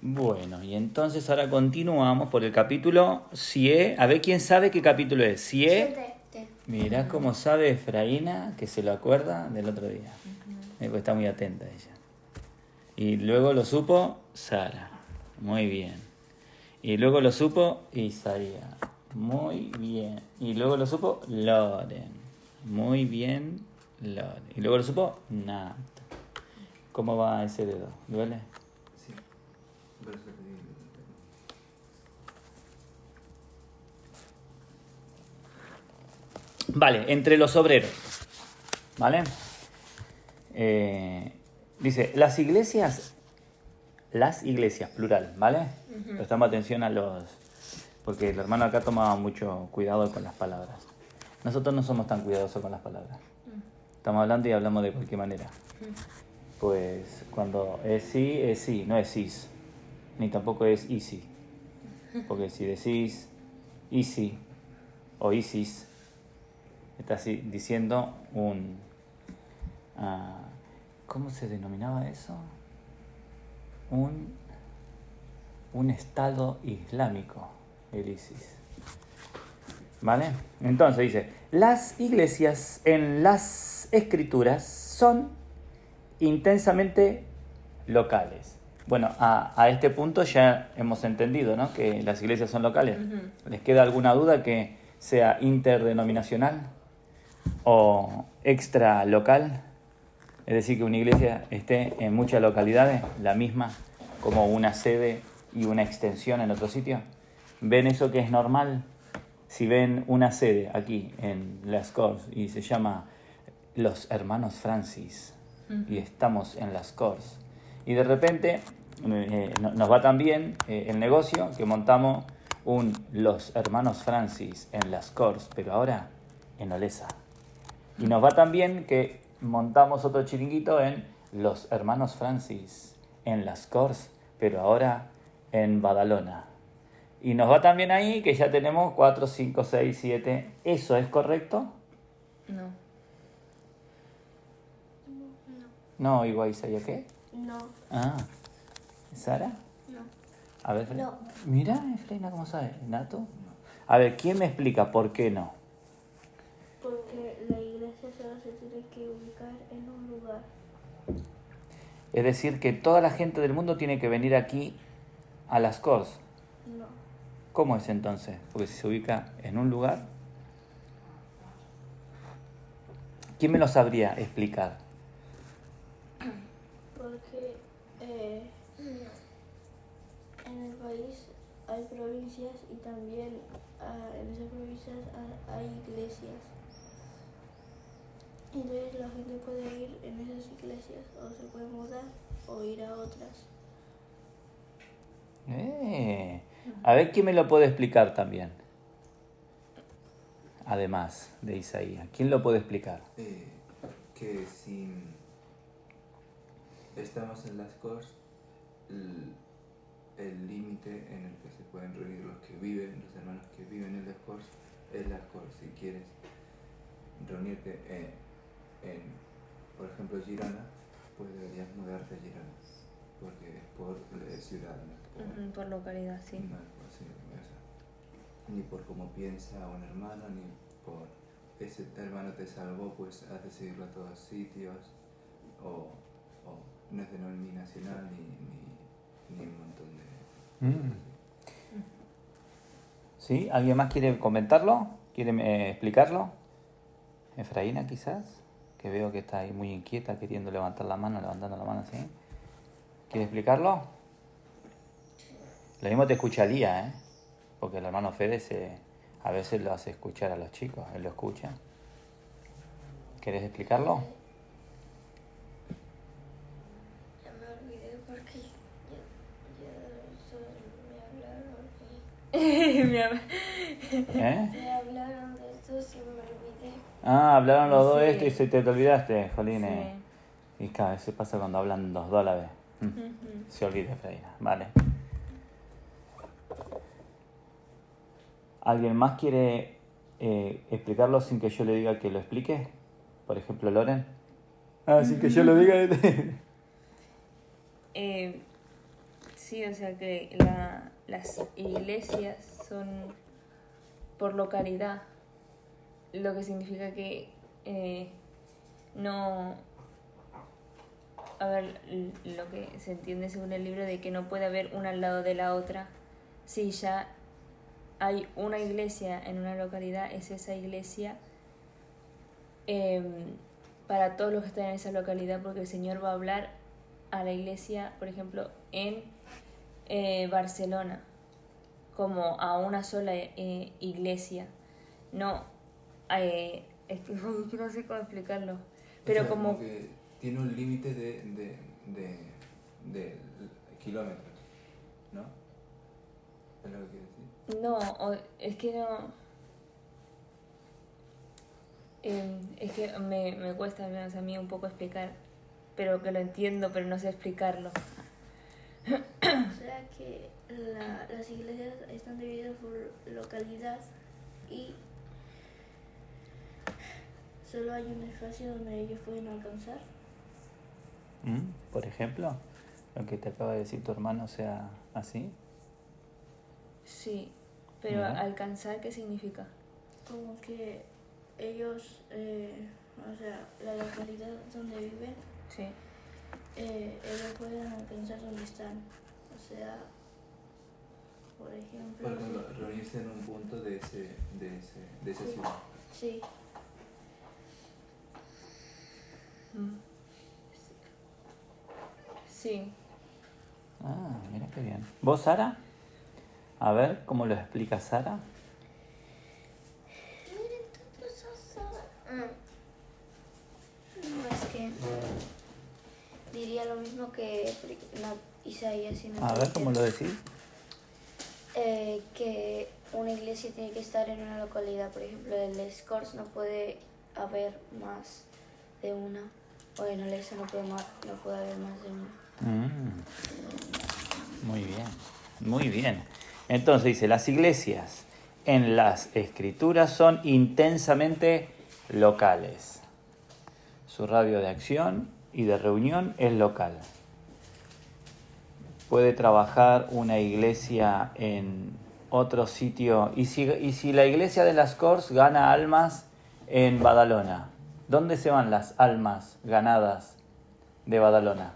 Bueno, y entonces ahora continuamos por el capítulo Sie. A ver quién sabe qué capítulo es. Sie. Mirá cómo sabe Efraína, que se lo acuerda del otro día. Pues está muy atenta ella. Y luego lo supo Sara. Muy bien. Y luego lo supo Isaías. Muy bien. Y luego lo supo Loren. Muy bien, Loren. Y luego lo supo Nat. ¿Cómo va ese dedo? ¿Duele? Sí. Vale, entre los obreros. ¿Vale? Dice, las iglesias, plural, ¿vale? Prestamos atención a los... Porque el hermano acá tomaba mucho cuidado con las palabras. Nosotros no somos tan cuidadosos con las palabras. Estamos hablando y hablamos de cualquier manera. Pues cuando es sí, no es cis. Ni tampoco es easy. Porque si decís easy o isis, estás diciendo un... ¿cómo se denominaba eso? Un estado islámico, el ISIS. ¿Vale? Entonces dice, las iglesias en las escrituras son intensamente locales. Bueno, a este punto ya hemos entendido, ¿no?, que las iglesias son locales. ¿Les queda alguna duda que sea interdenominacional o extra local? Es decir, que una iglesia esté en muchas localidades, la misma, como una sede y una extensión en otro sitio. ¿Ven eso que es normal? Si ven una sede aquí en Las Corts y se llama Los Hermanos Francis y estamos en Las Corts y de repente nos va tan bien el negocio que montamos Los Hermanos Francis en Las Corts, pero ahora en Olesa. Y nos va tan bien que montamos otro chiringuito en Los Hermanos Francis en Las Corts, pero ahora en Badalona. Y nos va tan bien ahí que ya tenemos 4, 5, 6, 7. ¿Eso es correcto? No. No, igual Isaías, ¿qué? No. Ah, ¿Sara? No. A ver, No. Mira, Efraína, ¿cómo sabe? ¿Nato? A ver, ¿quién me explica por qué no? Porque la iglesia solo se tiene que ubicar en un lugar. Es decir, que toda la gente del mundo tiene que venir aquí a Las Corts. No. ¿Cómo es entonces? Porque si se ubica en un lugar, ¿quién me lo sabría explicar? Porque en el país hay provincias y también en esas provincias hay iglesias. Entonces la gente puede ir en esas iglesias o se puede mudar o ir a otras. A ver quién me lo puede explicar también. Además de Isaías, ¿quién lo puede explicar? Que si estamos en Las Corts, el límite en el que se pueden reunir los hermanos que viven en Las Corts, es Las Corts. Si quieres reunirte en, por ejemplo, Girona, pues deberías mudarte a Girona, porque es por ciudad, ¿no? Por localidad, sí. No, pues sí, ni por cómo piensa un hermano, ni por ese hermano te salvó, pues has de seguirlo a todos sitios, o no es denominacional ni un montón de... ¿Sí? ¿Alguien más quiere comentarlo? ¿Quiere explicarlo? Efraína, quizás, que veo que está ahí muy inquieta, queriendo levantando la mano, ¿sí? ¿Quiere explicarlo? Lo mismo te escucha Lía, porque el hermano Fede a veces lo hace escuchar a los chicos, él lo escucha. ¿Querés explicarlo? Ya me olvidé porque me hablaron. Me hablaron de esto y me olvidé. Ah, hablaron los dos Sí. esto y se te olvidaste, Joline. Sí. Y cada vez se pasa cuando hablan los dos a la vez. Se olvida, Efraína. Vale. ¿Alguien más quiere explicarlo sin que yo le diga que lo explique? Por ejemplo, Loren. Sin que yo lo diga. Sí, o sea que las iglesias son por localidad, lo que significa que no... A ver, lo que se entiende según el libro de que no puede haber una al lado de la otra. Si ya hay una iglesia en una localidad, es esa iglesia para todos los que están en esa localidad, porque el Señor va a hablar a la iglesia, por ejemplo, en Barcelona, como a una sola iglesia. No, es que no sé cómo explicarlo, pero O sea, como que tiene un límite de kilómetros, ¿no? ¿Es lo que quiere decir? no, es que no. Es que me cuesta, al menos a mí, un poco explicar, pero que lo entiendo, pero no sé explicarlo. O sea que las iglesias están divididas por localidad y solo hay un espacio donde ellos pueden alcanzar. Por ejemplo, lo que te acaba de decir tu hermano sea así. Sí, pero Mira. alcanzar, ¿qué significa? Como que ellos, o sea, la localidad donde viven, Sí. ellos pueden alcanzar donde están. O sea, por ejemplo... Por ejemplo, reunirse en un punto de esa Sí. ciudad. Sí, Sí. Ah, mira qué bien. ¿Vos, Sara? A ver, ¿cómo lo explica Sara? No, es que diría lo mismo que Isaías y A ver, ¿cómo lo decís? que una iglesia tiene que estar en una localidad. Por ejemplo, en Les Corts no puede haber más de una, o en Olesa no puede haber más de una. Muy bien, muy bien. Entonces dice, las iglesias en las escrituras son intensamente locales. Su radio de acción y de reunión es local. Puede trabajar una iglesia en otro sitio. ¿Y si la iglesia de las Corts gana almas en Badalona? ¿Dónde se van las almas ganadas de Badalona?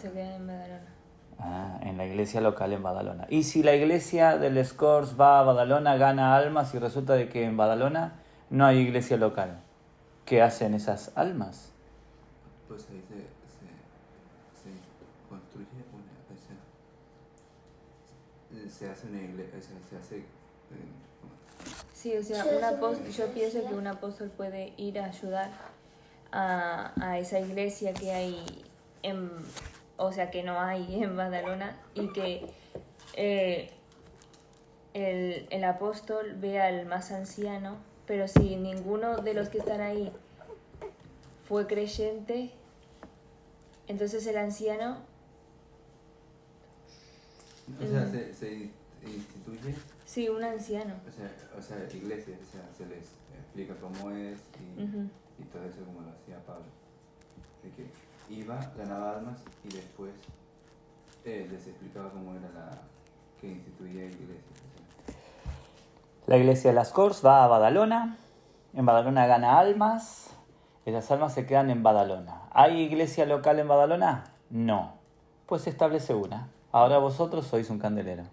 Se queda en Badalona. Ah, en la iglesia local en Badalona. ¿Y si la iglesia de Les Corts va a Badalona, gana almas y resulta de que en Badalona no hay iglesia local? ¿Qué hacen esas almas? Pues ahí se construye se hace una iglesia, se hace... Sí, o sea, yo pienso que un apóstol puede ir a ayudar a esa iglesia que hay o sea, que no hay en Badalona, y que el apóstol ve al más anciano, pero si ninguno de los que están ahí fue creyente, entonces el anciano... O sea, se instituye... Sí, un anciano. O sea, iglesia, o sea, se les explica cómo es y todo eso como lo hacía Pablo. De que iba, ganaba almas y después les explicaba cómo era que instituía iglesia. La iglesia de las Corts va a Badalona. En Badalona gana almas. Esas almas se quedan en Badalona. ¿Hay iglesia local en Badalona? No. Pues se establece una. Ahora vosotros sois un candelero.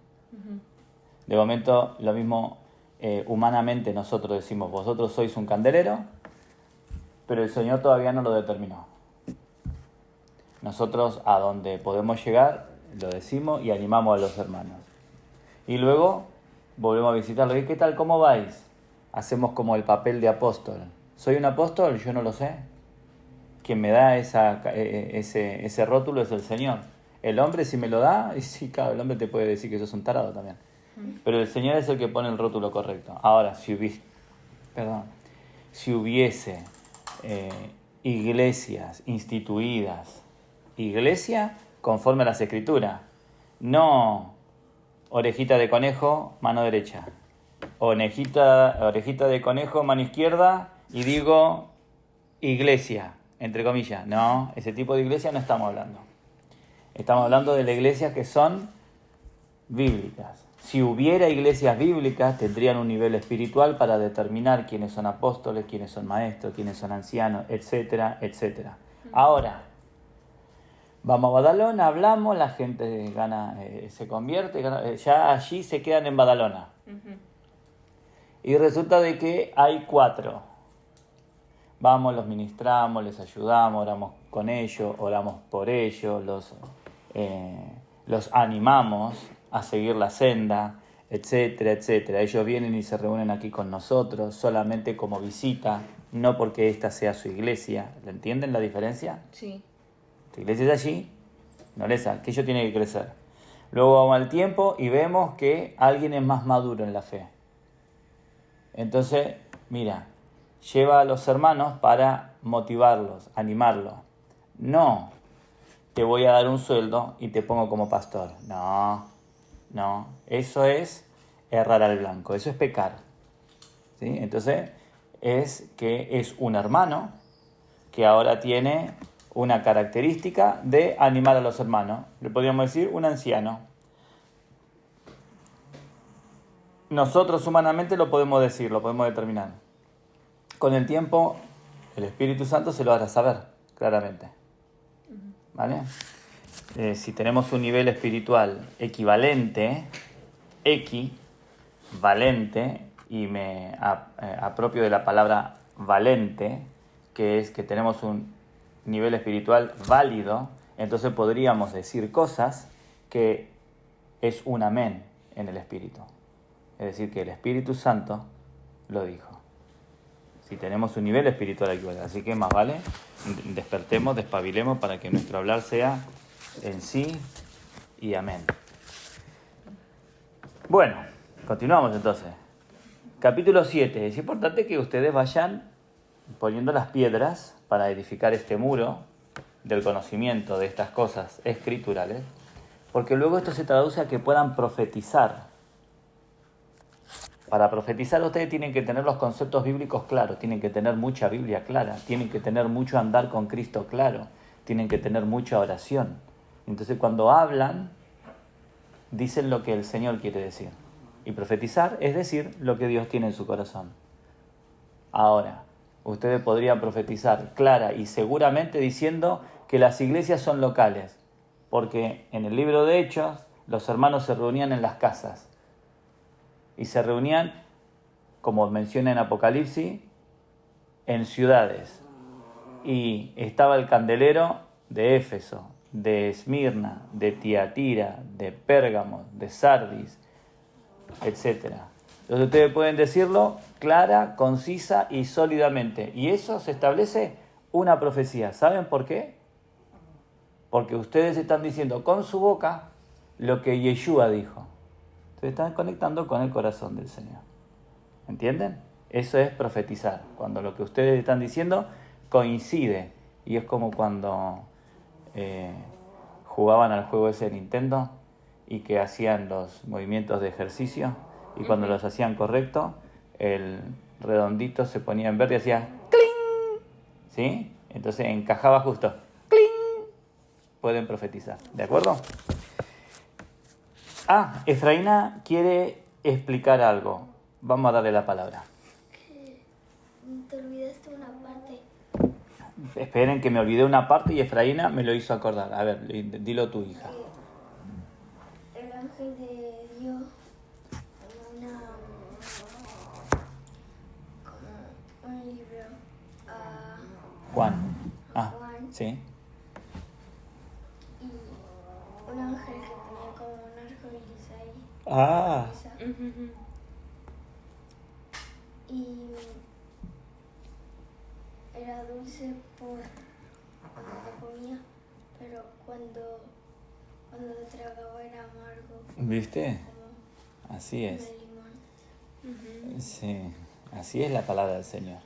De momento, lo mismo humanamente nosotros decimos, vosotros sois un candelero, pero el Señor todavía no lo determinó. Nosotros a donde podemos llegar, lo decimos y animamos a los hermanos. Y luego volvemos a visitarlo. ¿Y qué tal? ¿Cómo vais? Hacemos como el papel de apóstol. ¿Soy un apóstol? Yo no lo sé. Quien me da ese rótulo es el Señor. El hombre si me lo da, y sí, claro, el hombre te puede decir que sos un tarado también. Pero el Señor es el que pone el rótulo correcto. Ahora, si hubiese iglesias instituidas, iglesia conforme a las Escrituras, no orejita de conejo, mano derecha, orejita de conejo, mano izquierda, y digo iglesia, entre comillas. No, ese tipo de iglesia no estamos hablando. Estamos hablando de las iglesias que son bíblicas. Si hubiera iglesias bíblicas, tendrían un nivel espiritual para determinar quiénes son apóstoles, quiénes son maestros, quiénes son ancianos, etcétera, etcétera. Ahora, vamos a Badalona, hablamos, la gente se convierte, ya allí se quedan en Badalona. Y resulta de que hay 4. Vamos, los ministramos, les ayudamos, oramos con ellos, oramos por ellos, los animamos a seguir la senda, etcétera, etcétera. Ellos vienen y se reúnen aquí con nosotros solamente como visita, no porque esta sea su iglesia. ¿Le entienden la diferencia? Sí. Tu iglesia es allí, no les que ello tiene que crecer. Luego vamos al tiempo y vemos que alguien es más maduro en la fe. Entonces, mira, lleva a los hermanos para motivarlos, animarlos. No, te voy a dar un sueldo y te pongo como pastor. No, eso es errar al blanco, eso es pecar. ¿Sí? Entonces, es que es un hermano que ahora tiene una característica de animar a los hermanos. Le podríamos decir un anciano. Nosotros humanamente lo podemos decir, lo podemos determinar. Con el tiempo, el Espíritu Santo se lo hará saber claramente. ¿Vale? Si tenemos un nivel espiritual equivalente, y me apropio de la palabra valente, que es que tenemos un nivel espiritual válido, entonces podríamos decir cosas que es un amén en el Espíritu. Es decir, que el Espíritu Santo lo dijo. Si tenemos un nivel espiritual equivalente. Así que más vale, despertemos, despabilemos para que nuestro hablar sea en sí y amén. Bueno, continuamos entonces. Capítulo 7. Es importante que ustedes vayan poniendo las piedras para edificar este muro del conocimiento de estas cosas escriturales, porque luego esto se traduce a que puedan profetizar. Para profetizar ustedes tienen que tener los conceptos bíblicos claros, tienen que tener mucha Biblia clara, tienen que tener mucho andar con Cristo claro, tienen que tener mucha oración. Entonces cuando hablan, dicen lo que el Señor quiere decir. Y profetizar es decir lo que Dios tiene en su corazón. Ahora, ustedes podrían profetizar clara y seguramente diciendo que las iglesias son locales, porque en el libro de Hechos los hermanos se reunían en las casas. Y se reunían, como menciona en Apocalipsis, en ciudades. Y estaba el candelero de Éfeso, de Esmirna, de Tiatira, de Pérgamo, de Sardis, etc. Entonces ustedes pueden decirlo clara, concisa y sólidamente. Y eso se establece una profecía. ¿Saben por qué? Porque ustedes están diciendo con su boca lo que Yeshua dijo. Se están conectando con el corazón del Señor. ¿Entienden? Eso es profetizar. Cuando lo que ustedes están diciendo coincide. Y es como cuando jugaban al juego ese de Nintendo y que hacían los movimientos de ejercicio. Y cuando los hacían correcto, el redondito se ponía en verde y hacía ¡cling! ¿Sí? Entonces encajaba justo. ¡Cling! Pueden profetizar. ¿De acuerdo? Efraína quiere explicar algo. Vamos a darle la palabra. Te olvidaste una parte. Esperen que me olvidé una parte y Efraína me lo hizo acordar. A ver, dilo tu hija. El ángel de Dios como un libro a Juan. Juan. Sí. Y un ángel que ponía como un arco iris ahí. Y era dulce por cuando lo comía, pero cuando lo tragaba era amargo. ¿Viste? Como Así de es. limón. Sí. Así es la palabra del Señor.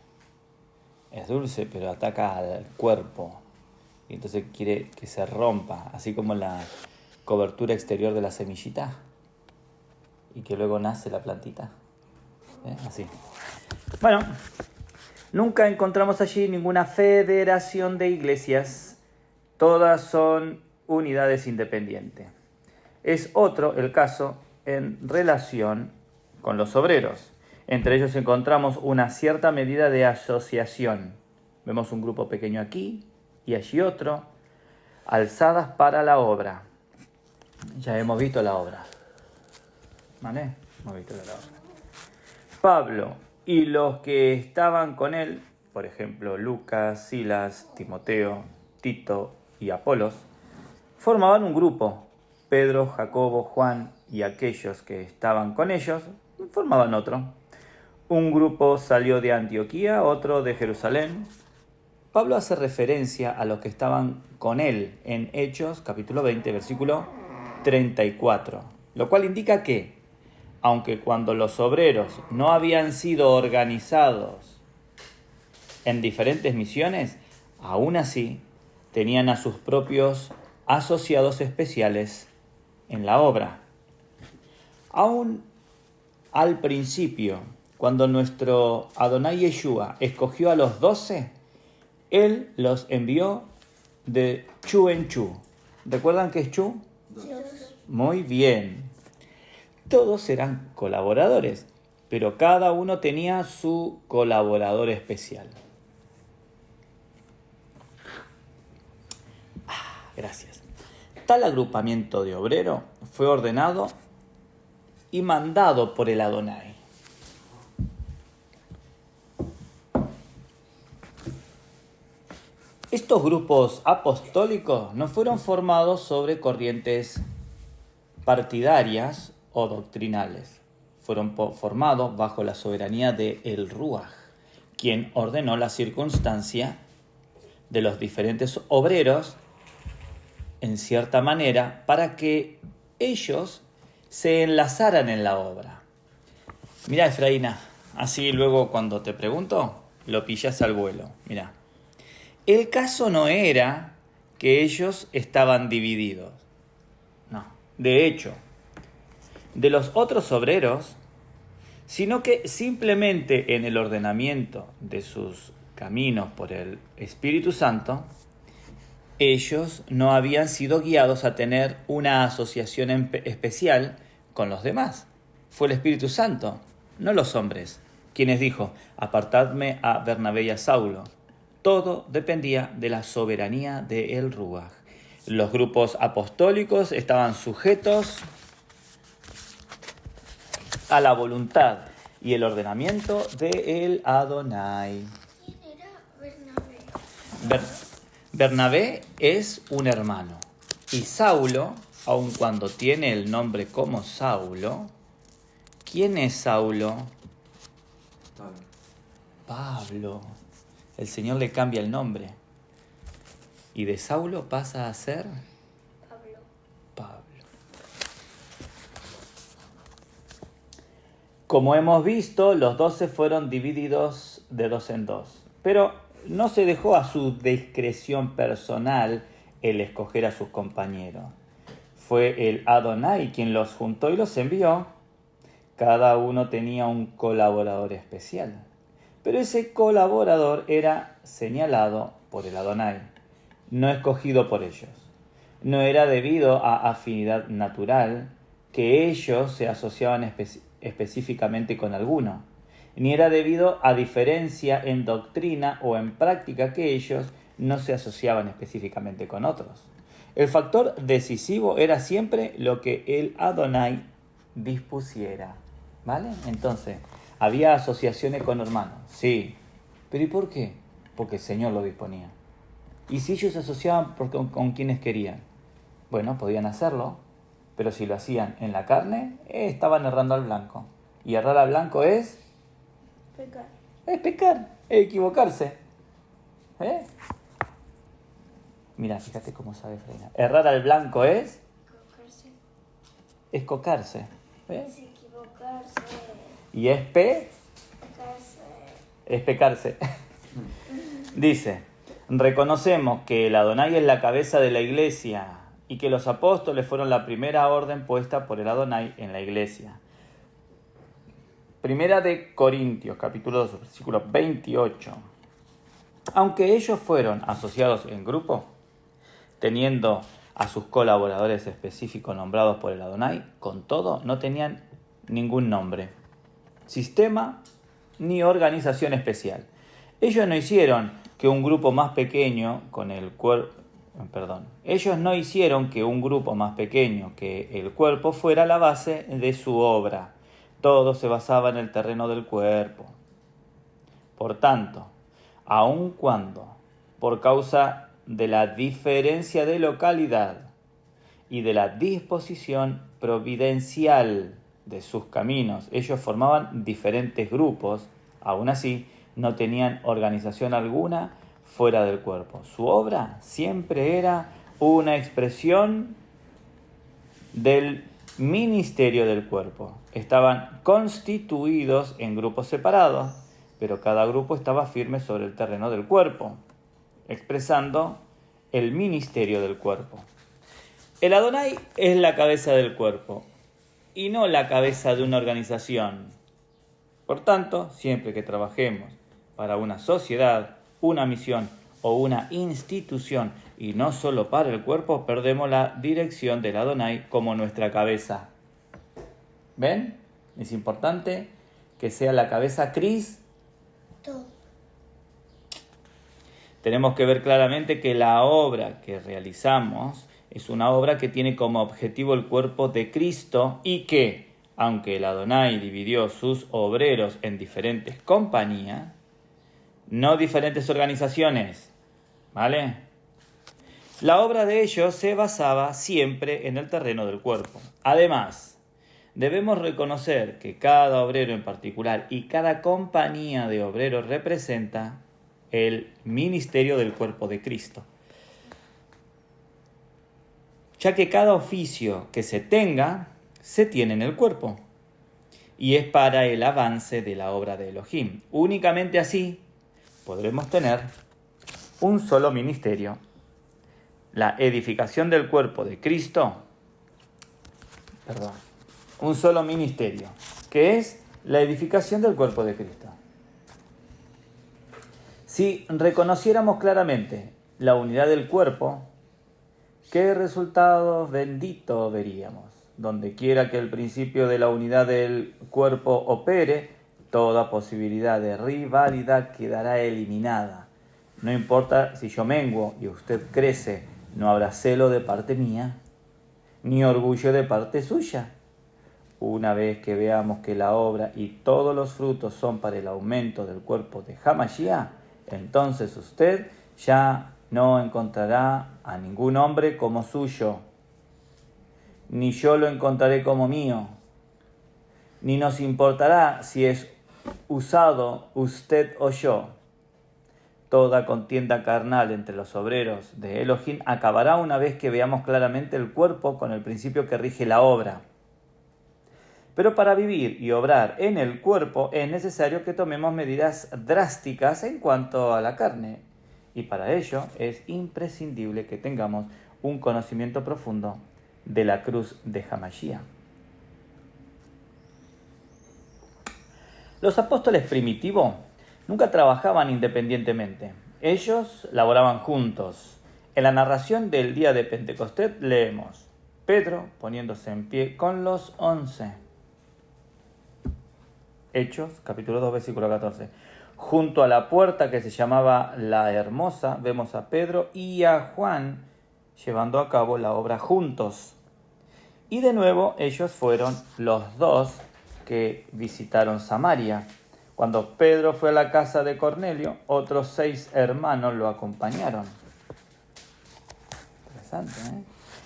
Es dulce, pero ataca al cuerpo. Y entonces quiere que se rompa, así como la cobertura exterior de la semillita. Y que luego nace la plantita. Así. Bueno, nunca encontramos allí ninguna federación de iglesias. Todas son unidades independientes. Es otro el caso en relación con los obreros. Entre ellos encontramos una cierta medida de asociación. Vemos un grupo pequeño aquí y allí otro, alzadas para la obra. Ya hemos visto la obra. ¿Vale? Hemos visto la obra. Pablo y los que estaban con él, por ejemplo, Lucas, Silas, Timoteo, Tito y Apolos, formaban un grupo. Pedro, Jacobo, Juan y aquellos que estaban con ellos formaban otro. Un grupo salió de Antioquía, otro de Jerusalén. Pablo hace referencia a los que estaban con él en Hechos, capítulo 20, versículo 34, lo cual indica que, aunque cuando los obreros no habían sido organizados en diferentes misiones, aún así tenían a sus propios asociados especiales en la obra. Aún al principio, cuando nuestro Adonai Yeshua escogió a los 12, Él los envió de chu en chu. ¿Recuerdan qué es chu? Muy bien. Todos eran colaboradores, pero cada uno tenía su colaborador especial. Gracias. Tal agrupamiento de obrero fue ordenado y mandado por el Adonai. Estos grupos apostólicos no fueron formados sobre corrientes partidarias o doctrinales. Fueron formados bajo la soberanía de el Ruaj, quien ordenó la circunstancia de los diferentes obreros en cierta manera para que ellos se enlazaran en la obra. Mira, Efraína, así luego cuando te pregunto, lo pillas al vuelo. Mira, el caso no era que ellos estaban divididos. No, de hecho, de los otros obreros, sino que simplemente en el ordenamiento de sus caminos por el Espíritu Santo, ellos no habían sido guiados a tener una asociación especial con los demás. Fue el Espíritu Santo, no los hombres, quienes dijo, apartadme a Bernabé y a Saulo. Todo dependía de la soberanía de el Ruaj. Los grupos apostólicos estaban sujetos a la voluntad y el ordenamiento de el Adonai. ¿Quién era Bernabé? Bernabé es un hermano y Saulo, aun cuando tiene el nombre como Saulo, ¿quién es Saulo? Pablo. El Señor le cambia el nombre y de Saulo pasa a ser Pablo. Como hemos visto, los 12 fueron divididos de 2 en 2, pero no se dejó a su discreción personal el escoger a sus compañeros. Fue el Adonai quien los juntó y los envió. Cada uno tenía un colaborador especial, pero ese colaborador era señalado por el Adonai, no escogido por ellos. No era debido a afinidad natural que ellos se asociaban específicamente con alguno, ni era debido a diferencia en doctrina o en práctica que ellos no se asociaban específicamente con otros. El factor decisivo era siempre lo que el Adonai dispusiera, ¿vale? Entonces, ¿había asociaciones con hermanos? Sí. ¿Pero y por qué? Porque el Señor lo disponía. ¿Y si ellos se asociaban con quienes querían? Bueno, podían hacerlo, pero si lo hacían en la carne, estaban errando al blanco. Y errar al blanco es... Pecar. Es pecar, es equivocarse. Mira, fíjate cómo sabe Freina. Errar al blanco es... Equivocarse. Es cocarse. Es equivocarse. Y es Pecarse. es pecarse. Dice, reconocemos que el Adonai es la cabeza de la iglesia y que los apóstoles fueron la primera orden puesta por el Adonai en la iglesia. Primera de Corintios, capítulo 2, versículo 28. Aunque ellos fueron asociados en grupo, teniendo a sus colaboradores específicos nombrados por el Adonai, con todo, no tenían ningún nombre, sistema ni organización especial. Ellos no hicieron que un grupo más pequeño Ellos no hicieron que un grupo más pequeño que el cuerpo fuera la base de su obra. Todo se basaba en el terreno del cuerpo. Por tanto, aun cuando, por causa de la diferencia de localidad y de la disposición providencial de sus caminos, ellos formaban diferentes grupos, aún así no tenían organización alguna fuera del cuerpo. Su obra siempre era una expresión del ministerio del cuerpo. Estaban constituidos en grupos separados, pero cada grupo estaba firme sobre el terreno del cuerpo, expresando el ministerio del cuerpo. El Adonai es la cabeza del cuerpo y no la cabeza de una organización. Por tanto, siempre que trabajemos para una sociedad, una misión o una institución y no solo para el cuerpo, perdemos la dirección del Adonai como nuestra cabeza. ¿Ven? Es importante que sea la cabeza Cristo. Tenemos que ver claramente que la obra que realizamos es una obra que tiene como objetivo el cuerpo de Cristo y que, aunque el Adonai dividió sus obreros en diferentes compañías, no diferentes organizaciones, ¿vale? La obra de ellos se basaba siempre en el terreno del cuerpo. Además, debemos reconocer que cada obrero en particular y cada compañía de obreros representa el ministerio del cuerpo de Cristo, ya que cada oficio que se tenga, se tiene en el cuerpo, y es para el avance de la obra de Elohim. Únicamente así podremos tener un solo ministerio, la edificación del cuerpo de Cristo, un solo ministerio, que es la edificación del cuerpo de Cristo. Si reconociéramos claramente la unidad del cuerpo, ¿qué resultados benditos veríamos? Donde quiera que el principio de la unidad del cuerpo opere, toda posibilidad de rivalidad quedará eliminada. No importa si yo menguo y usted crece, no habrá celo de parte mía, ni orgullo de parte suya. Una vez que veamos que la obra y todos los frutos son para el aumento del cuerpo de Hamashiach, entonces usted ya no encontrará a ningún hombre como suyo, ni yo lo encontraré como mío, ni nos importará si es usado usted o yo. Toda contienda carnal entre los obreros de Elohim acabará una vez que veamos claramente el cuerpo con el principio que rige la obra. Pero para vivir y obrar en el cuerpo es necesario que tomemos medidas drásticas en cuanto a la carne. Y para ello es imprescindible que tengamos un conocimiento profundo de la cruz de Hamashiach. Los apóstoles primitivos nunca trabajaban independientemente. Ellos laboraban juntos. En la narración del día de Pentecostés leemos: Pedro poniéndose en pie con los 11. Hechos, capítulo 2, versículo 14. Junto a la puerta que se llamaba La Hermosa, vemos a Pedro y a Juan llevando a cabo la obra juntos. Y de nuevo ellos fueron los dos que visitaron Samaria. Cuando Pedro fue a la casa de Cornelio, otros 6 hermanos lo acompañaron. Interesante, ¿eh?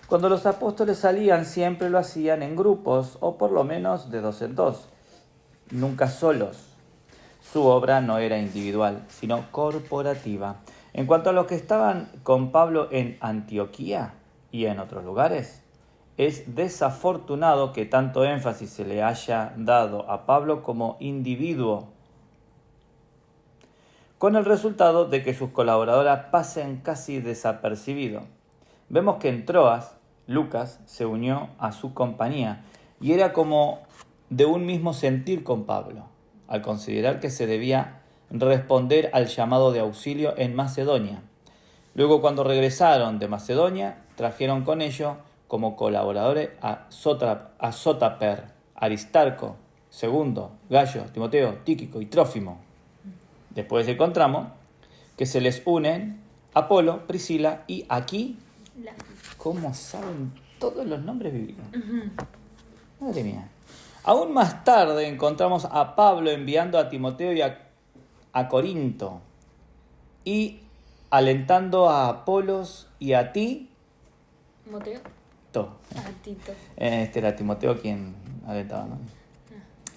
Cuando los apóstoles salían, siempre lo hacían en grupos, o por lo menos de 2 en 2, nunca solos. Su obra no era individual, sino corporativa. En cuanto a los que estaban con Pablo en Antioquía y en otros lugares, es desafortunado que tanto énfasis se le haya dado a Pablo como individuo, con el resultado de que sus colaboradoras pasen casi desapercibidos. Vemos que en Troas, Lucas se unió a su compañía y era como de un mismo sentir con Pablo, al considerar que se debía responder al llamado de auxilio en Macedonia. Luego, cuando regresaron de Macedonia, trajeron con ellos como colaboradores a Sótaper, Aristarco, Segundo, Gallo, Timoteo, Tíquico y Trófimo. Después encontramos que se les unen Apolo, Priscila y aquí, ¿cómo saben todos los nombres bíblicos? Madre mía. Aún más tarde encontramos a Pablo enviando a Timoteo y a Corinto y alentando a Apolos y a Moteo. A Tito. Este era Timoteo quien alentaba, ¿no?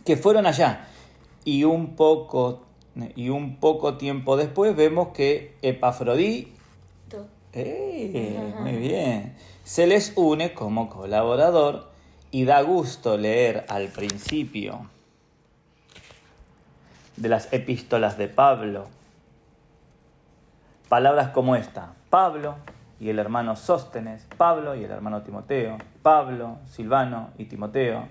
Que fueron allá. Y un poco tiempo después vemos que Epafrodito, muy bien, se les une como colaborador y da gusto leer al principio de las epístolas de Pablo palabras como esta: Pablo y el hermano Sóstenes, Pablo y el hermano Timoteo, Pablo, Silvano y Timoteo.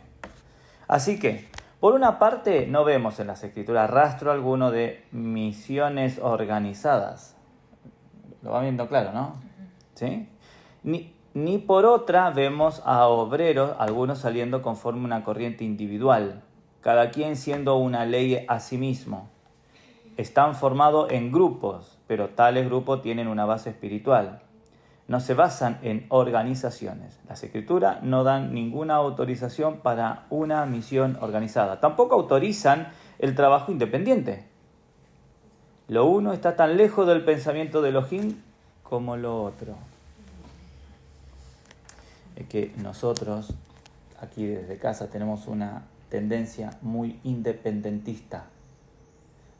Así que, por una parte, no vemos en las Escrituras rastro alguno de misiones organizadas. Lo va viendo claro, ¿no? ¿Sí? Ni por otra vemos a obreros, algunos saliendo conforme una corriente individual, cada quien siendo una ley a sí mismo. Están formados en grupos, pero tales grupos tienen una base espiritual. No se basan en organizaciones. Las Escrituras no dan ninguna autorización para una misión organizada. Tampoco autorizan el trabajo independiente. Lo uno está tan lejos del pensamiento de Elohim como lo otro. Es que nosotros, aquí desde casa, tenemos una tendencia muy independentista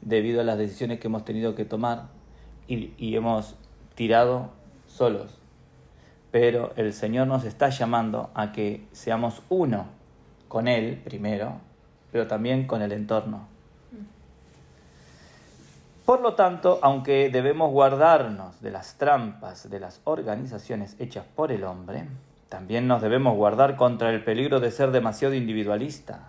debido a las decisiones que hemos tenido que tomar y hemos tirado solos. Pero el Señor nos está llamando a que seamos uno con Él primero, pero también con el entorno. Por lo tanto, aunque debemos guardarnos de las trampas de las organizaciones hechas por el hombre, también nos debemos guardar contra el peligro de ser demasiado individualista.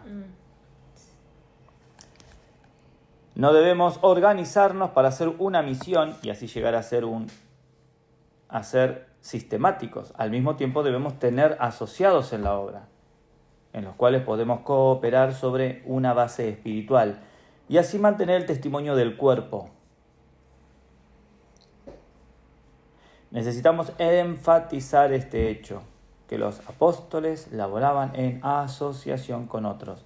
No debemos organizarnos para hacer una misión y así llegar a ser sistemáticos. Al mismo tiempo debemos tener asociados en la obra, en los cuales podemos cooperar sobre una base espiritual y así mantener el testimonio del cuerpo. Necesitamos enfatizar este hecho, que los apóstoles laboraban en asociación con otros,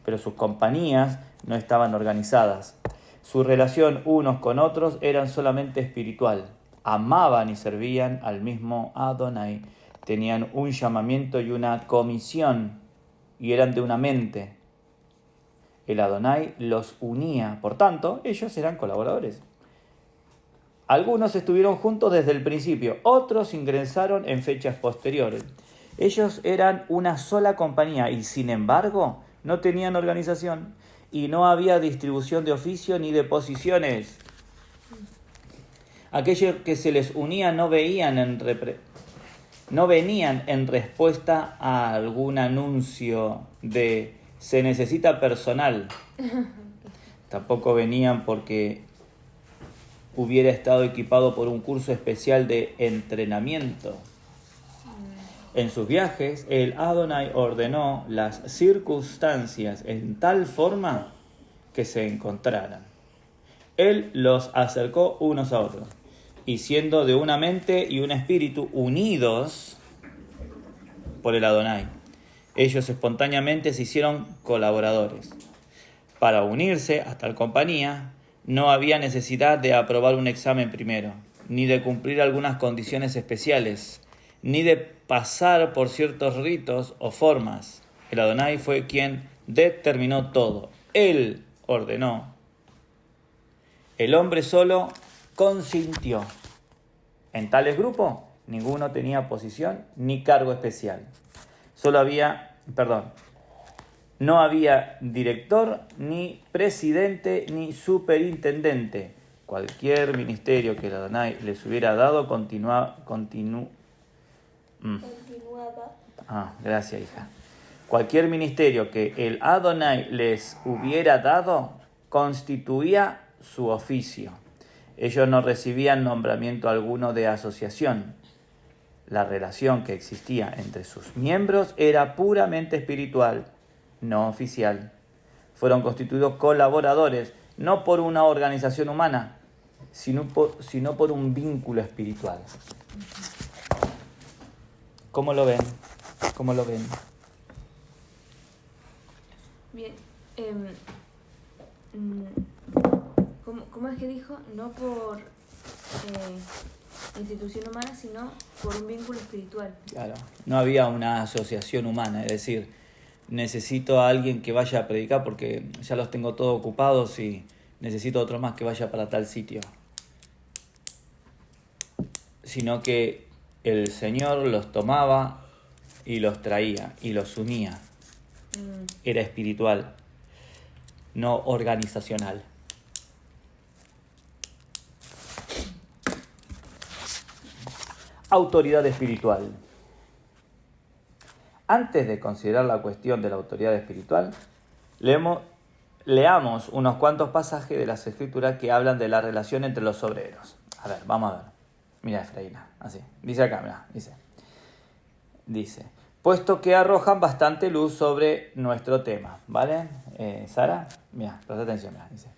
pero sus compañías no estaban organizadas. Su relación unos con otros era solamente espiritual. Amaban y servían al mismo Adonai. Tenían un llamamiento y una comisión y eran de una mente. El Adonai los unía, por tanto, ellos eran colaboradores. Algunos estuvieron juntos desde el principio, otros ingresaron en fechas posteriores. Ellos eran una sola compañía y, sin embargo, no tenían organización y no había distribución de oficio ni de posiciones. Aquellos que se les unían no venían en respuesta a algún anuncio de se necesita personal. Tampoco venían porque hubiera estado equipado por un curso especial de entrenamiento. En sus viajes, el Adonai ordenó las circunstancias en tal forma que se encontraran. Él los acercó unos a otros, y siendo de una mente y un espíritu unidos por el Adonai, ellos espontáneamente se hicieron colaboradores. Para unirse a tal compañía, no había necesidad de aprobar un examen primero, ni de cumplir algunas condiciones especiales, ni de pasar por ciertos ritos o formas. El Adonai fue quien determinó todo. Él ordenó. El hombre solo consintió. En tales grupos, ninguno tenía posición ni cargo especial. No había director, ni presidente, ni superintendente. Cualquier ministerio que el Adonai les hubiera dado continuaba. Gracias, hija. Cualquier ministerio que el Adonai les hubiera dado constituía su oficio. Ellos no recibían nombramiento alguno de asociación. La relación que existía entre sus miembros era puramente espiritual, no oficial. Fueron constituidos colaboradores, no por una organización humana, sino por un vínculo espiritual. ¿Cómo lo ven? ¿Cómo lo ven? Bien. ¿Cómo es que dijo? No por institución humana, sino por un vínculo espiritual. Claro, no había una asociación humana, es decir, necesito a alguien que vaya a predicar porque ya los tengo todos ocupados y necesito otro más que vaya para tal sitio. Sino que el Señor los tomaba y los traía y los unía. Era espiritual, no organizacional. Autoridad espiritual. Antes de considerar la cuestión de la autoridad espiritual, leamos unos cuantos pasajes de las Escrituras que hablan de la relación entre los obreros. A ver, vamos a ver. Mira, Efraína, así. Dice acá, mira, dice, puesto que arrojan bastante luz sobre nuestro tema, ¿vale? Sara, mira, presta atención, mira, dice,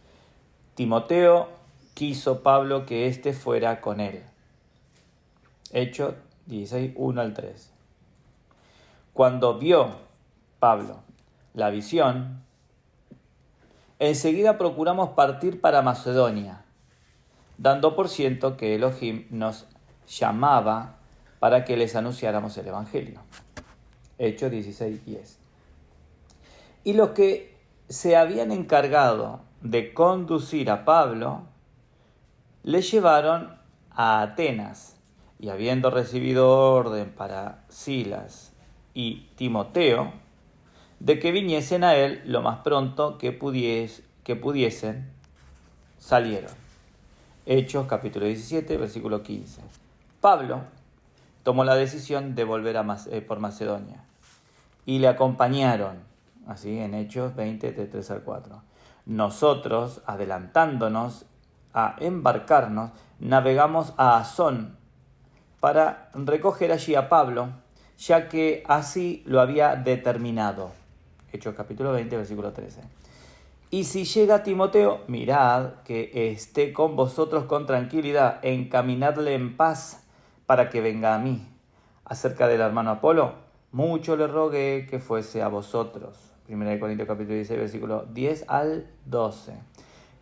Timoteo quiso Pablo que éste fuera con él. Hechos 16, 1 al 3. Cuando vio Pablo la visión, enseguida procuramos partir para Macedonia, dando por cierto que Elohim nos llamaba para que les anunciáramos el Evangelio. Hechos 16, 10. Y los que se habían encargado de conducir a Pablo, le llevaron a Atenas, y habiendo recibido orden para Silas y Timoteo, de que viniesen a él lo más pronto que pudiesen, salieron. Hechos capítulo 17, versículo 15. Pablo tomó la decisión de volver por Macedonia, y le acompañaron, así en Hechos 20, de 3 al 4. Nosotros, adelantándonos a embarcarnos, navegamos a Asón, para recoger allí a Pablo, ya que así lo había determinado. Hechos capítulo 20, versículo 13. Y si llega Timoteo, mirad que esté con vosotros con tranquilidad, encaminadle en paz para que venga a mí. Acerca del hermano Apolo, mucho le rogué que fuese a vosotros. 1 Corintios capítulo 16, versículo 10 al 12.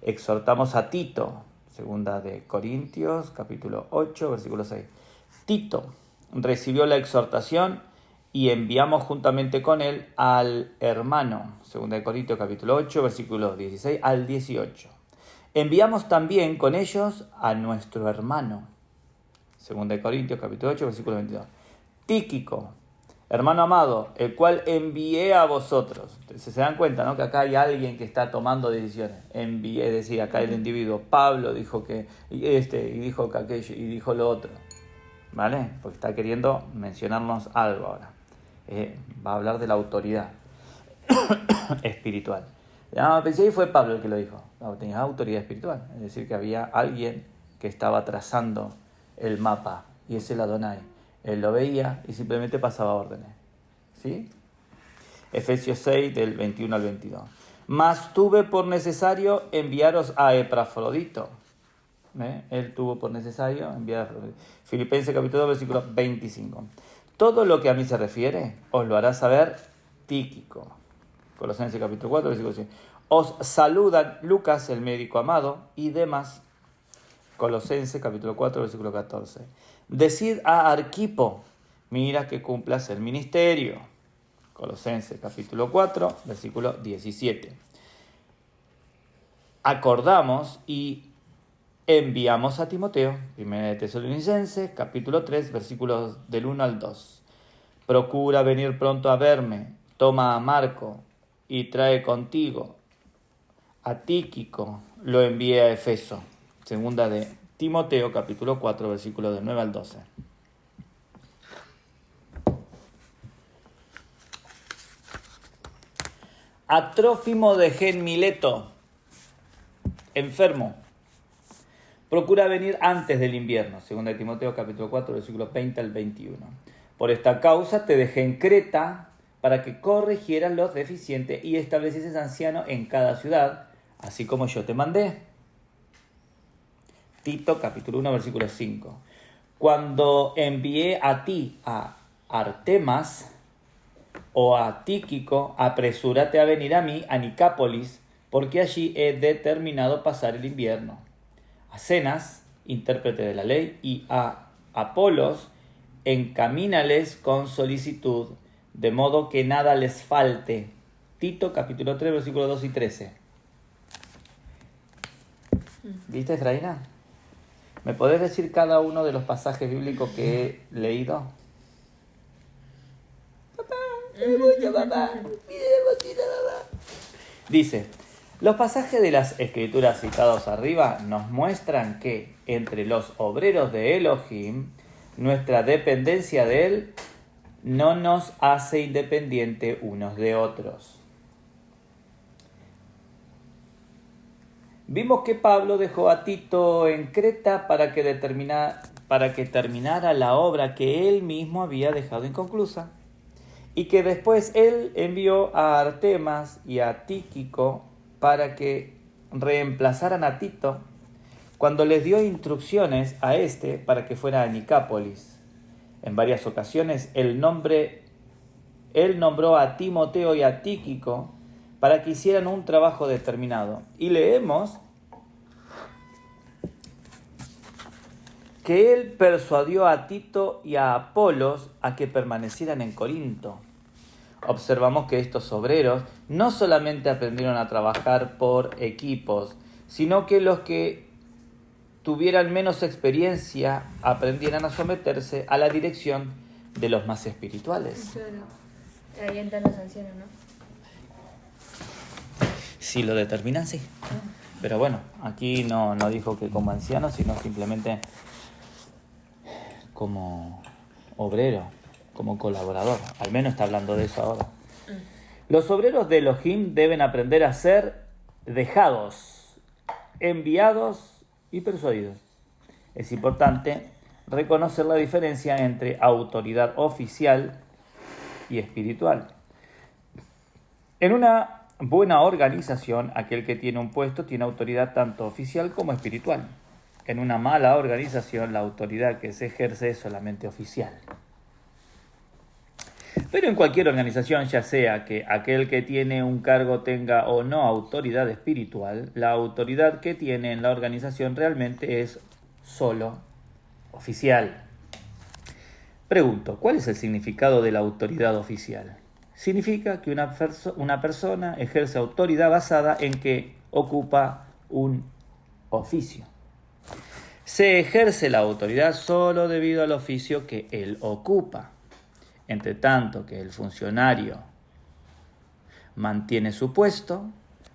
Exhortamos a Tito, 2 Corintios capítulo 8, versículo 6. Tito recibió la exhortación y enviamos juntamente con él al hermano, 2 Corintios capítulo 8, versículos 16 al 18. Enviamos también con ellos a nuestro hermano, 2 Corintios capítulo 8, versículo 22. Tíquico, hermano amado, el cual envié a vosotros. Entonces, se dan cuenta, ¿no?, que acá hay alguien que está tomando decisiones. Envié, es decir, acá el individuo, Pablo dijo que y dijo que aquello, y dijo lo otro. ¿Vale? Porque está queriendo mencionarnos algo ahora. Va a hablar de la autoridad espiritual. Pensé que fue Pablo el que lo dijo. No, tenía autoridad espiritual. Es decir, que había alguien que estaba trazando el mapa. Y ese es el Adonai. Él lo veía y simplemente pasaba órdenes. ¿Sí? Efesios 6, del 21 al 22. Mas tuve por necesario enviaros a Epafrodito. Él tuvo por necesario enviar a Filipenses capítulo 2, versículo 25. Todo lo que a mí se refiere os lo hará saber Tíquico. Colosenses capítulo 4, versículo 100. Os saludan Lucas, el médico amado, y demás. Colosenses capítulo 4, versículo 14. Decid a Arquipo, mira que cumplas el ministerio. Colosenses capítulo 4, versículo 17. Acordamos y enviamos a Timoteo, 1 Tesalonicenses, capítulo 3, versículos del 1 al 2. Procura venir pronto a verme, toma a Marco y trae contigo a Tíquico, lo envié a Efeso. Segunda de Timoteo, capítulo 4, versículos del 9 al 12. A Trófimo de Gen Mileto, enfermo, procura venir antes del invierno. 2 Timoteo capítulo 4, versículos 20 al 21. Por esta causa te dejé en Creta para que corrigieras los deficientes y establecieses ancianos en cada ciudad, así como yo te mandé. Tito capítulo 1, versículo 5. Cuando envié a ti a Artemas o a Tíquico, apresúrate a venir a mí, a Nicápolis, porque allí he determinado pasar el invierno. A Zenas, intérprete de la ley, y a Apolos, encamínales con solicitud, de modo que nada les falte. Tito capítulo 3, versículos 2 y 13. ¿Viste, Efraína? ¿Me podés decir cada uno de los pasajes bíblicos que he leído? Papá, me mucho, papá. Dice, los pasajes de las escrituras citados arriba nos muestran que entre los obreros de Elohim, nuestra dependencia de él no nos hace independiente unos de otros. Vimos que Pablo dejó a Tito en Creta para que terminara la obra que él mismo había dejado inconclusa, y que después él envió a Artemas y a Tíquico para que reemplazaran a Tito cuando les dio instrucciones a este para que fuera a Nicápolis. En varias ocasiones él nombró a Timoteo y a Tíquico para que hicieran un trabajo determinado. Y leemos que él persuadió a Tito y a Apolos a que permanecieran en Corinto. Observamos que estos obreros no solamente aprendieron a trabajar por equipos, sino que los que tuvieran menos experiencia aprendieran a someterse a la dirección de los más espirituales. Claro. Ahí entran los ancianos, ¿no? Si lo determinan, sí. Pero bueno, aquí no dijo que como anciano, sino simplemente como obrero, como colaborador. Al menos está hablando de eso ahora. Los obreros de Elohim deben aprender a ser dejados, enviados y persuadidos. Es importante reconocer la diferencia entre autoridad oficial y espiritual. En una buena organización, aquel que tiene un puesto tiene autoridad tanto oficial como espiritual. En una mala organización, la autoridad que se ejerce es solamente oficial. Pero en cualquier organización, ya sea que aquel que tiene un cargo tenga o no autoridad espiritual, la autoridad que tiene en la organización realmente es solo oficial. Pregunto, ¿cuál es el significado de la autoridad oficial? Significa que una persona ejerce autoridad basada en que ocupa un oficio. Se ejerce la autoridad solo debido al oficio que él ocupa. Entre tanto que el funcionario mantiene su puesto,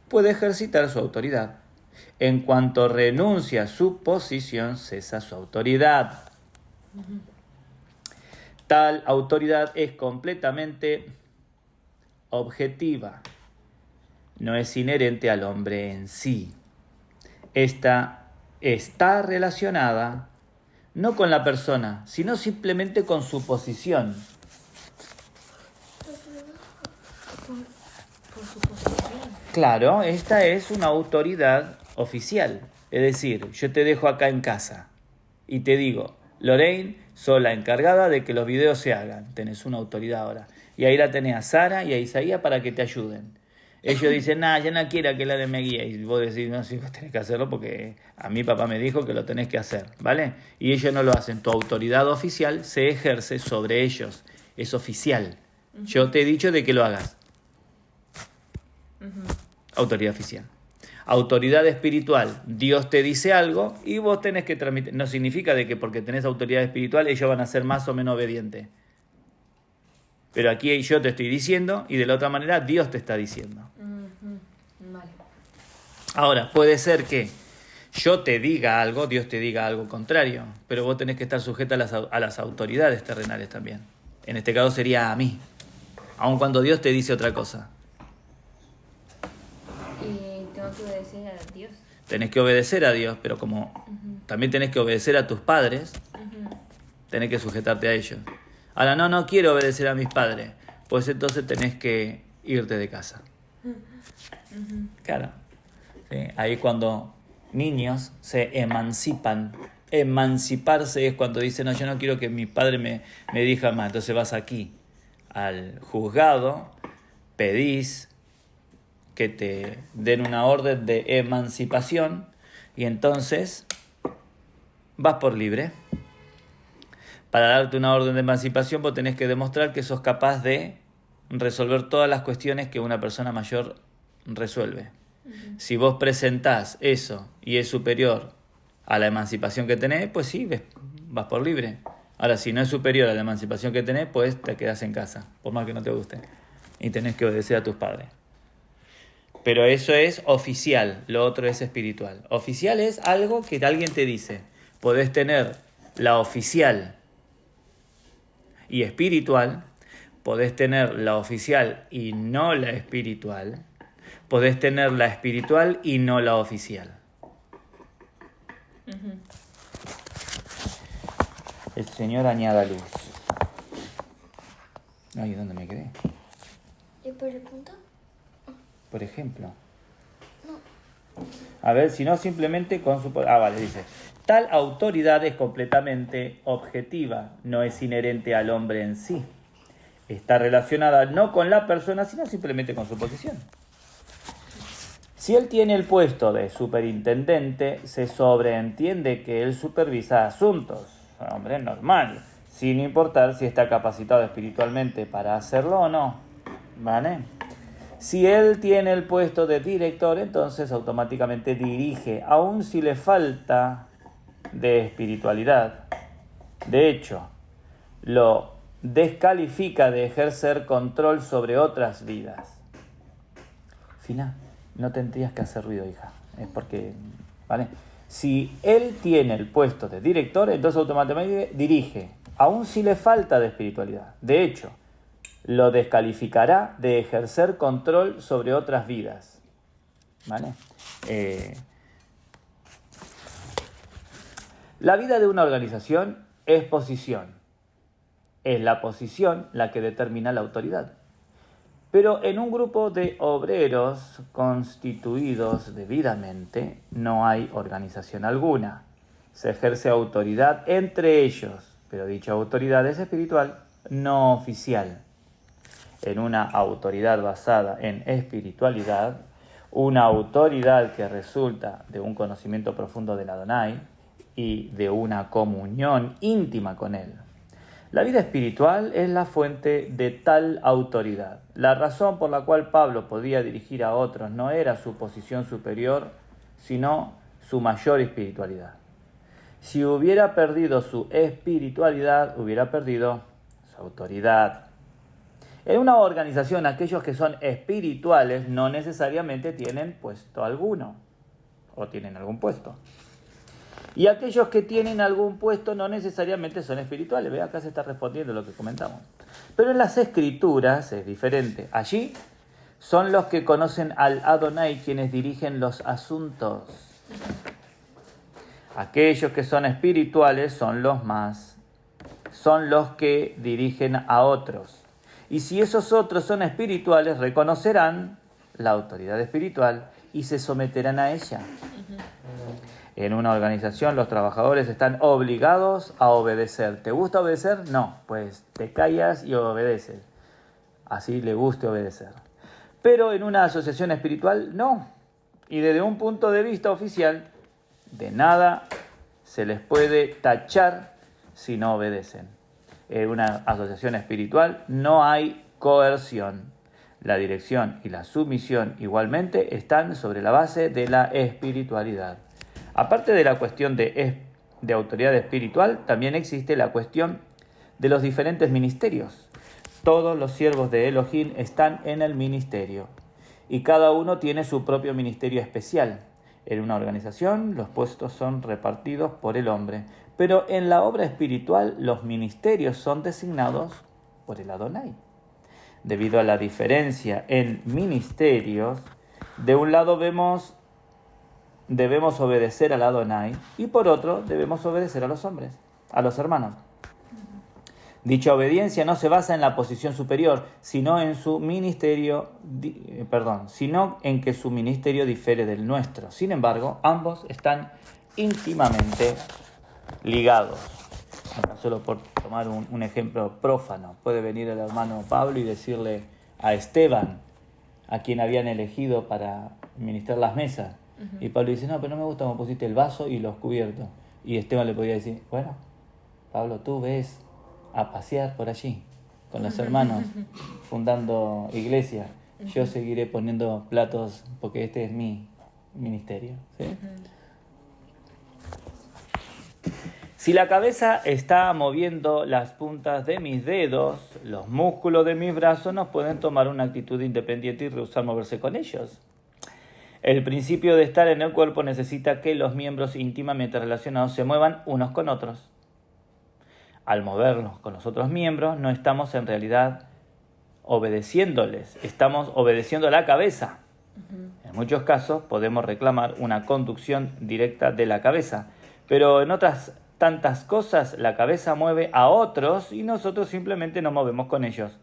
puede ejercitar su autoridad. En cuanto renuncia a su posición, cesa su autoridad. Tal autoridad es completamente objetiva, no es inherente al hombre en sí. Esta está relacionada no con la persona, sino simplemente con su posición. Por su posición. Claro, esta es una autoridad oficial. Es decir, yo te dejo acá en casa y te digo, Lorraine, sos la encargada de que los videos se hagan. Tenés una autoridad ahora. Y ahí la tenés a Sara y a Isaías para que te ayuden. Ellos dicen, yo no quiero que la me guíe. Y vos decís, no, sí, vos tenés que hacerlo porque a mi papá me dijo que lo tenés que hacer, ¿vale? Y ellos no lo hacen. Tu autoridad oficial se ejerce sobre ellos. Es oficial. Yo te he dicho de que lo hagas. Autoridad oficial. Autoridad espiritual. Dios te dice algo y vos tenés que transmitir. No significa de que porque tenés autoridad espiritual ellos van a ser más o menos obedientes. Pero aquí yo te estoy diciendo y de la otra manera Dios te está diciendo. Vale. Ahora, puede ser que yo te diga algo, Dios te diga algo contrario, pero vos tenés que estar sujeta a las autoridades terrenales también. En este caso sería a mí, aun cuando Dios te dice otra cosa. Y tengo que obedecer a Dios. Tenés que obedecer a Dios, pero como también tenés que obedecer a tus padres, tenés que sujetarte a ellos. Ahora, no quiero obedecer a mis padres, pues entonces tenés que irte de casa. Claro. ¿Sí? Ahí cuando niños se emancipan. Emanciparse es cuando dicen, no, yo no quiero que mi padre me dirija más. Entonces vas aquí al juzgado, pedís que te den una orden de emancipación y entonces vas por libre. Para darte una orden de emancipación vos tenés que demostrar que sos capaz de resolver todas las cuestiones que una persona mayor resuelve. Si vos presentás eso y es superior a la emancipación que tenés, pues sí, vas por libre. Ahora, si no es superior a la emancipación que tenés, pues te quedás en casa, por más que no te guste. Y tenés que obedecer a tus padres. Pero eso es oficial, lo otro es espiritual. Oficial es algo que alguien te dice. Podés tener la oficial y espiritual, podés tener la oficial y no la espiritual, podés tener la espiritual y no la oficial. El Señor añada luz. Ay, ¿dónde me quedé? ¿Y por el punto? Por ejemplo. A ver, si no simplemente con su... vale, dice. Tal autoridad es completamente objetiva, no es inherente al hombre en sí. Está relacionada no con la persona, sino simplemente con su posición. Si él tiene el puesto de superintendente, se sobreentiende que él supervisa asuntos. Hombre, normal, sin importar si está capacitado espiritualmente para hacerlo o no. ¿Vale? Si él tiene el puesto de director, entonces automáticamente dirige, aun si le falta de espiritualidad. De hecho, lo descalifica de ejercer control sobre otras vidas. Fina, no tendrías que hacer ruido, hija. Es porque, ¿vale? Si él tiene el puesto de director, entonces automáticamente dirige, aun si le falta de espiritualidad. De hecho, lo descalificará de ejercer control sobre otras vidas. ¿Vale? La vida de una organización es posición. Es la posición la que determina la autoridad. Pero en un grupo de obreros constituidos debidamente no hay organización alguna. Se ejerce autoridad entre ellos, pero dicha autoridad es espiritual, no oficial. En una autoridad basada en espiritualidad, una autoridad que resulta de un conocimiento profundo del Adonai y de una comunión íntima con él. La vida espiritual es la fuente de tal autoridad. La razón por la cual Pablo podía dirigir a otros no era su posición superior, sino su mayor espiritualidad. Si hubiera perdido su espiritualidad, hubiera perdido su autoridad. En una organización, aquellos que son espirituales no necesariamente tienen puesto alguno, o tienen algún puesto. Y aquellos que tienen algún puesto no necesariamente son espirituales. Ve, acá se está respondiendo lo que comentamos. Pero en las Escrituras es diferente. Allí son los que conocen al Adonai quienes dirigen los asuntos. Aquellos que son espirituales son los que dirigen a otros. Y si esos otros son espirituales, reconocerán la autoridad espiritual y se someterán a ella. En una organización los trabajadores están obligados a obedecer. ¿Te gusta obedecer? No, pues te callas y obedeces. Así le guste obedecer. Pero en una asociación espiritual, no. Y desde un punto de vista oficial, de nada se les puede tachar si no obedecen. En una asociación espiritual no hay coerción. La dirección y la sumisión igualmente están sobre la base de la espiritualidad. Aparte de la cuestión de autoridad espiritual, también existe la cuestión de los diferentes ministerios. Todos los siervos de Elohim están en el ministerio y cada uno tiene su propio ministerio especial. En una organización los puestos son repartidos por el hombre, pero en la obra espiritual los ministerios son designados por el Adonai. Debido a la diferencia en ministerios, de un lado vemos debemos obedecer al Adonai y por otro debemos obedecer a los hombres, a los hermanos. Dicha obediencia no se basa en la posición superior, sino en su ministerio, sino en que su ministerio difiere del nuestro. Sin embargo, ambos están íntimamente ligados. Acá solo por tomar un ejemplo prófano, puede venir el hermano Pablo y decirle a Esteban, a quien habían elegido para ministrar las mesas, y Pablo dice, no, pero no me gusta cómo pusiste el vaso y los cubiertos. Y Esteban le podía decir, bueno, Pablo, tú ves a pasear por allí con los hermanos fundando iglesia, yo seguiré poniendo platos porque este es mi ministerio, ¿sí? Si la cabeza está moviendo las puntas de mis dedos, los músculos de mis brazos no pueden tomar una actitud independiente y rehusar moverse con ellos. El principio de estar en el cuerpo necesita que los miembros íntimamente relacionados se muevan unos con otros. Al movernos con los otros miembros, no estamos en realidad obedeciéndoles, estamos obedeciendo a la cabeza. En muchos casos podemos reclamar una conducción directa de la cabeza, pero en otras tantas cosas la cabeza mueve a otros y nosotros simplemente nos movemos con ellos.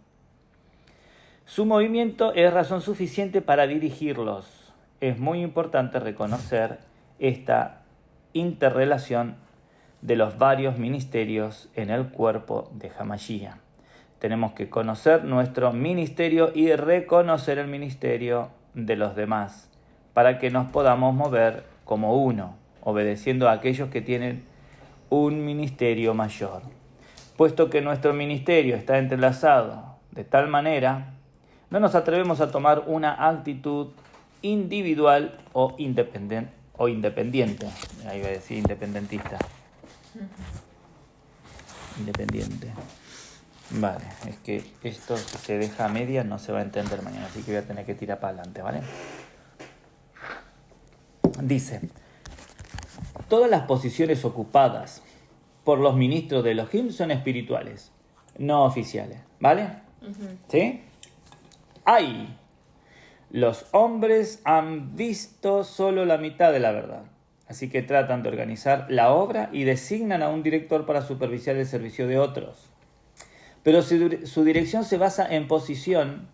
Su movimiento es razón suficiente para dirigirlos. Es muy importante reconocer esta interrelación de los varios ministerios en el cuerpo de Hamashiach. Tenemos que conocer nuestro ministerio y reconocer el ministerio de los demás para que nos podamos mover como uno, obedeciendo a aquellos que tienen un ministerio mayor. Puesto que nuestro ministerio está entrelazado de tal manera, no nos atrevemos a tomar una actitud individual o independiente. Ahí voy a decir independentista. Independiente. Vale, es que esto si se deja a medias no se va a entender mañana, así que voy a tener que tirar para adelante, ¿vale? Dice, todas las posiciones ocupadas por los ministros de Elohim son espirituales, no oficiales, ¿vale? ¿Sí? ¡Ay! Los hombres han visto solo la mitad de la verdad, así que tratan de organizar la obra y designan a un director para supervisar el servicio de otros. Pero su dirección se basa en posición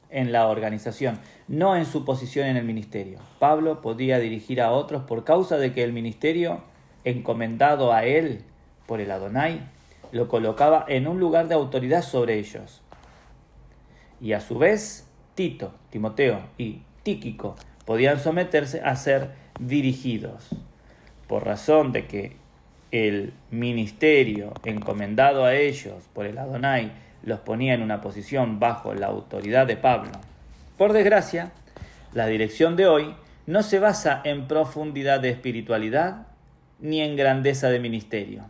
en la organización, no en su posición en el ministerio. Pablo podía dirigir a otros por causa de que el ministerio, encomendado a él por el Adonai, lo colocaba en un lugar de autoridad sobre ellos. Y a su vez, Tito, Timoteo y Tíquico podían someterse a ser dirigidos. Por razón de que el ministerio encomendado a ellos por el Adonai los ponía en una posición bajo la autoridad de Pablo. Por desgracia, la dirección de hoy no se basa en profundidad de espiritualidad ni en grandeza de ministerio.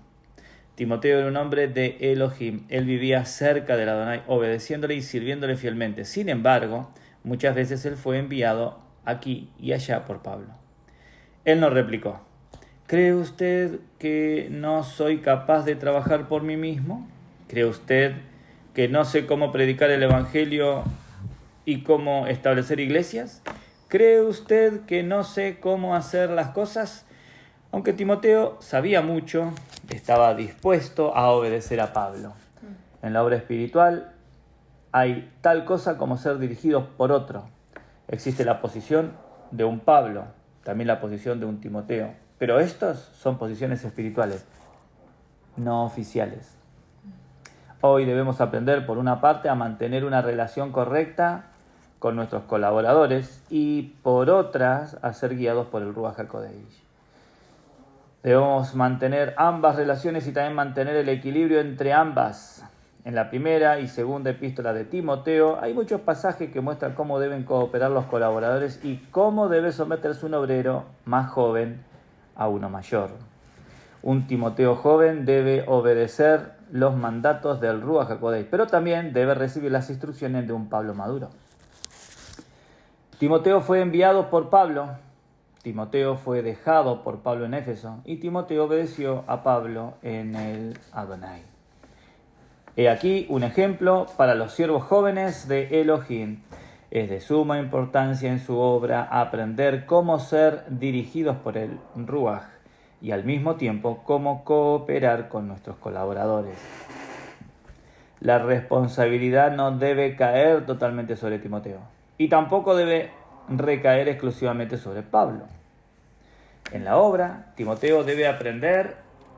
Timoteo era un hombre de Elohim. Él vivía cerca del Adonai, obedeciéndole y sirviéndole fielmente. Sin embargo, muchas veces él fue enviado aquí y allá por Pablo. Él nos replicó, ¿cree usted que no soy capaz de trabajar por mí mismo? ¿Cree usted que no sé cómo predicar el Evangelio y cómo establecer iglesias? ¿Cree usted que no sé cómo hacer las cosas? Aunque Timoteo sabía mucho, estaba dispuesto a obedecer a Pablo. En la obra espiritual hay tal cosa como ser dirigidos por otro. Existe la posición de un Pablo, también la posición de un Timoteo. Pero estas son posiciones espirituales, no oficiales. Hoy debemos aprender, por una parte, a mantener una relación correcta con nuestros colaboradores y, por otras, a ser guiados por el Ruach HaKodesh. Debemos mantener ambas relaciones y también mantener el equilibrio entre ambas. En la primera y segunda epístola de Timoteo hay muchos pasajes que muestran cómo deben cooperar los colaboradores y cómo debe someterse un obrero más joven a uno mayor. Un Timoteo joven debe obedecer los mandatos del Ruach HaKodesh, pero también debe recibir las instrucciones de un Pablo maduro. Timoteo fue enviado por Pablo. Timoteo fue dejado por Pablo en Éfeso y Timoteo obedeció a Pablo en el Adonai. He aquí un ejemplo para los siervos jóvenes de Elohim. Es de suma importancia en su obra aprender cómo ser dirigidos por el Ruaj y al mismo tiempo cómo cooperar con nuestros colaboradores. La responsabilidad no debe caer totalmente sobre Timoteo y tampoco debe recaer exclusivamente sobre Pablo. En la obra, Timoteo debe aprender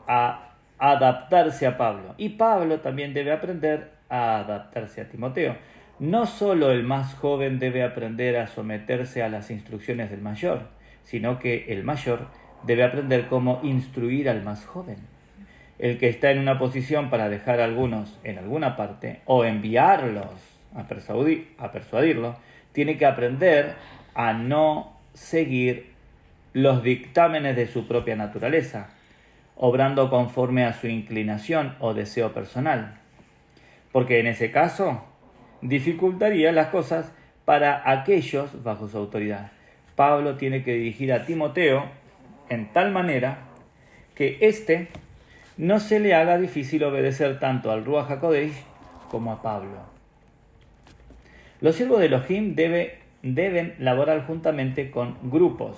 a adaptarse a Pablo y Pablo también debe aprender a adaptarse a Timoteo. No solo el más joven debe aprender a someterse a las instrucciones del mayor, sino que el mayor debe aprender cómo instruir al más joven. El que está en una posición para dejar a algunos en alguna parte o enviarlos a persuadirlos, tiene que aprender a no seguir los dictámenes de su propia naturaleza, obrando conforme a su inclinación o deseo personal, porque en ese caso dificultaría las cosas para aquellos bajo su autoridad. Pablo tiene que dirigir a Timoteo en tal manera que éste no se le haga difícil obedecer tanto al Ruach HaKodesh como a Pablo. Los siervos de Elohim deben laborar juntamente con grupos,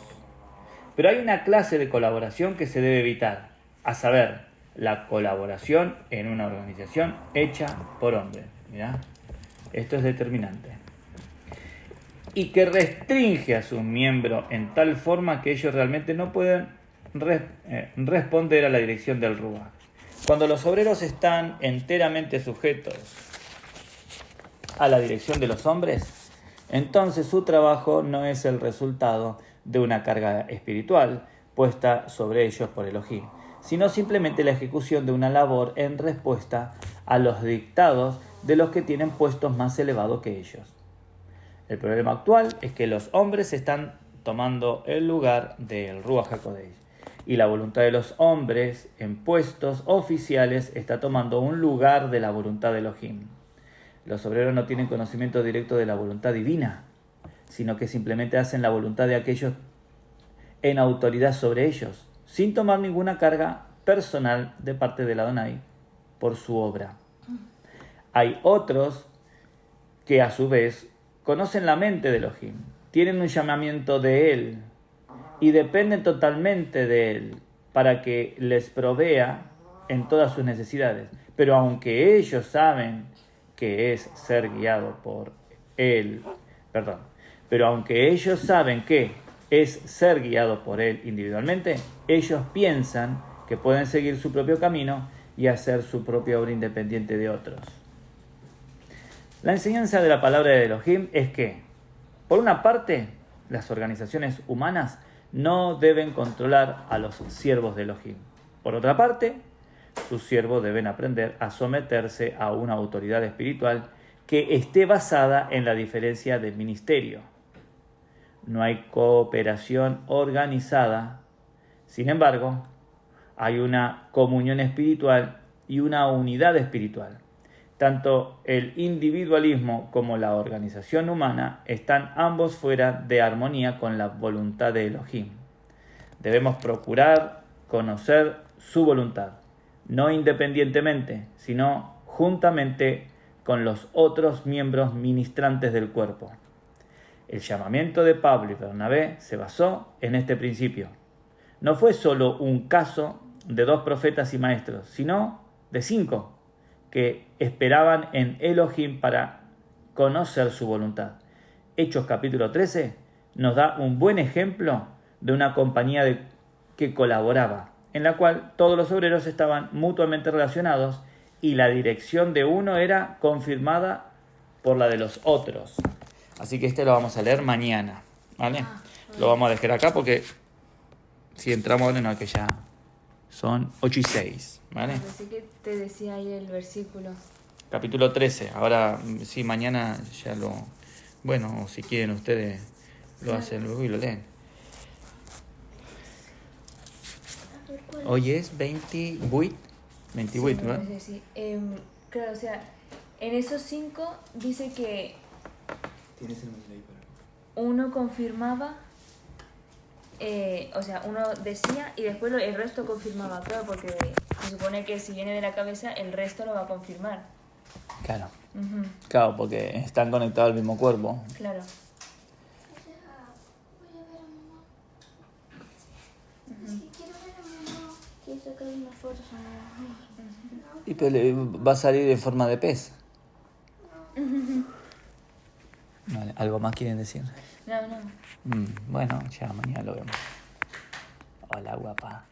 pero hay una clase de colaboración que se debe evitar, a saber, la colaboración en una organización hecha por hombres. ¿Mirá? Esto es determinante. Y que restringe a sus miembros en tal forma que ellos realmente no pueden responder a la dirección del Ruach. Cuando los obreros están enteramente sujetos a la dirección de los hombres, entonces su trabajo no es el resultado de una carga espiritual puesta sobre ellos por Elohim, sino simplemente la ejecución de una labor en respuesta a los dictados de los que tienen puestos más elevados que ellos. El problema actual es que los hombres están tomando el lugar del Ruach HaKodesh y la voluntad de los hombres en puestos oficiales está tomando un lugar de la voluntad de Elohim. Los obreros no tienen conocimiento directo de la voluntad divina, sino que simplemente hacen la voluntad de aquellos en autoridad sobre ellos, sin tomar ninguna carga personal de parte del Adonai por su obra. Hay otros que a su vez conocen la mente de Elohim, tienen un llamamiento de él y dependen totalmente de él para que les provea en todas sus necesidades. Pero aunque ellos saben que es ser guiado por él, pero aunque ellos saben que es ser guiado por él individualmente, ellos piensan que pueden seguir su propio camino y hacer su propia obra independiente de otros. La enseñanza de la palabra de Elohim es que, por una parte, las organizaciones humanas no deben controlar a los siervos de Elohim. Por otra parte, sus siervos deben aprender a someterse a una autoridad espiritual que esté basada en la diferencia de ministerio. No hay cooperación organizada, sin embargo, hay una comunión espiritual y una unidad espiritual. Tanto el individualismo como la organización humana están ambos fuera de armonía con la voluntad de Elohim. Debemos procurar conocer su voluntad, no independientemente, sino juntamente con los otros miembros ministrantes del cuerpo. El llamamiento de Pablo y Bernabé se basó en este principio. No fue solo un caso de 2 profetas y maestros, sino de 5 que esperaban en Elohim para conocer su voluntad. Hechos capítulo 13 nos da un buen ejemplo de una compañía que colaboraba, en la cual todos los obreros estaban mutuamente relacionados y la dirección de uno era confirmada por la de los otros. Así que este lo vamos a leer mañana, ¿vale? Lo vamos a dejar acá porque si entramos ahora no, que ya son 8:06, ¿vale? Así que te decía ahí el versículo. Capítulo 13. Ahora, sí, mañana ya lo... Bueno, o si quieren ustedes lo hacen luego y lo leen. Hoy es 28, ¿no? Sí. Claro, o sea, en esos 5 dice que ¿Tienes el mail ahí para? uno confirmaba, o sea, uno decía y después el resto confirmaba, claro, porque se supone que si viene de la cabeza, el resto lo va a confirmar. Claro. Ujú, Claro, porque están conectados al mismo cuerpo. claro. Voy a ver a mamá. Es que quiero ver a mamá. Quiero sacar una foto a mamá. Y pero va a salir en forma de pez. Vale, ¿algo más quieren decir? No, no. Bueno, ya mañana lo vemos. Hola, guapa.